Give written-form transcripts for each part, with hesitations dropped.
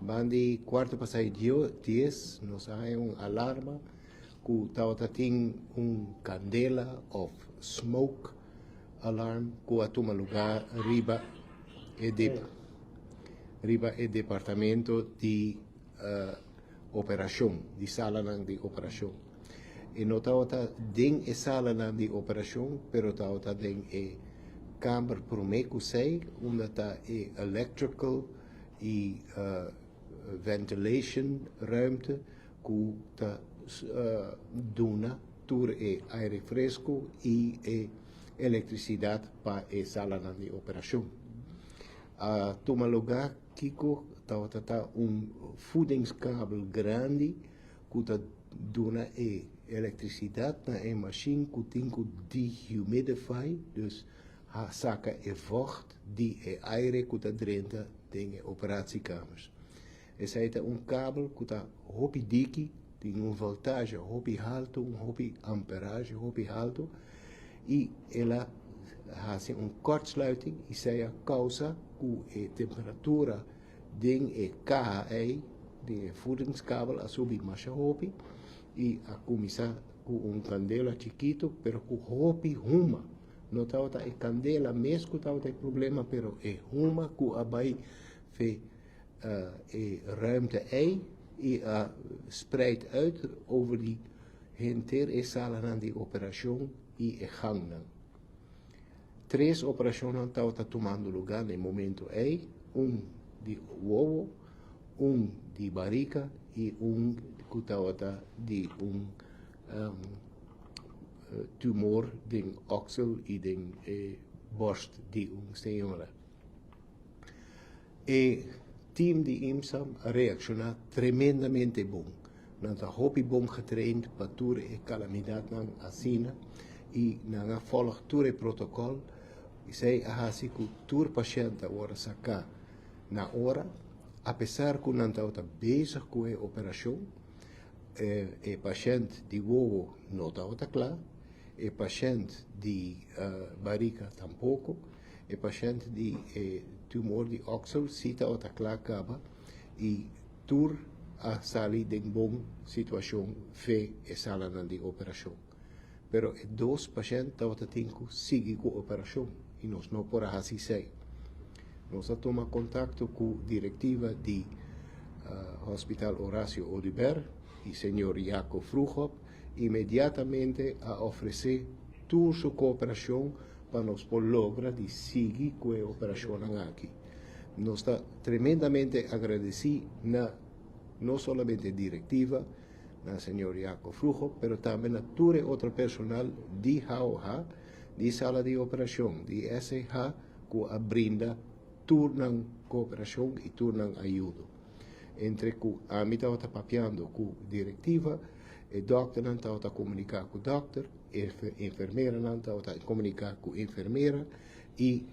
Bandi quarto passai 10, nos hay un alarma que tauta ting un candela of smoke alarm que atuma lugar riba e departamento di operação, di sala di operação. E no tauta ding e sala di operação, pero tauta ding e kamer promeku sei, onde ta e electrical e ventilation ruimte que ta dona tur e aire fresco e eletricidade para a sala de operação. Toma lugar Kiko tá voedingskabel grande que ta dona e eletricidade na machine que tem que dehumidify, dus saca e vocht die e aire que ta dentro de operatiekamers. Essa é kabel que ta hopi diki, tem voltagem hopi alto, hopi amperage hopi alto, e ela faz kortsluiting e sei a causa que a temperatura de KHE, de voedingskabel, a subir mais hopi, e a começar com candela chiquito, pero com hopi huma. Não tá a candela mesmo tá o problema, pero é huma que abai fe ruimte e spreidt uit over die hele sala de operação e gang. 3 operações estão tomando lugar no momento de uovo, de barriga e que está de tumor de oxel e de borst de senhora. E team de IMSAM reacciona tremendamente bom. Nós hopi bom getraind para tour e calamidade na assina e na volg tour e protocol. E sei a hasi que tour paciente ora sacar na hora, apesar que não está bezig com a operação, e paciente de uovo não está claro, e paciente de barriga tampouco, e paciente de tumor de oxel cita outra clacaba e tur a sali de bom situação fe e sala de operação. Pero e 2 pacientes outra tinko sigue com a operação e nós não por assim sei. Nós toma contato com a diretiva de Hospital Horácio Oliver e senhor Jaco Vroegop imediatamente a oferecer toda sua cooperação para nós lograr de seguir com a operação aqui. Nós está tremendamente agradecidos não somente a diretiva, na senhor Jaco Vroegop, mas também a todo outro personal de HOH, de sala de operação, de SH, que brinda toda cooperação e toda ajuda. Entre que a mim está papiando com a diretiva, o doutor não está a comunicar com o doutor, a enfermeira não está a comunicar com a enfermeira e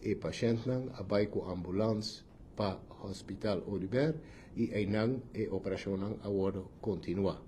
o paciente não vai com a ambulância para o Hospital Oliver e aí não a operação não agora continua.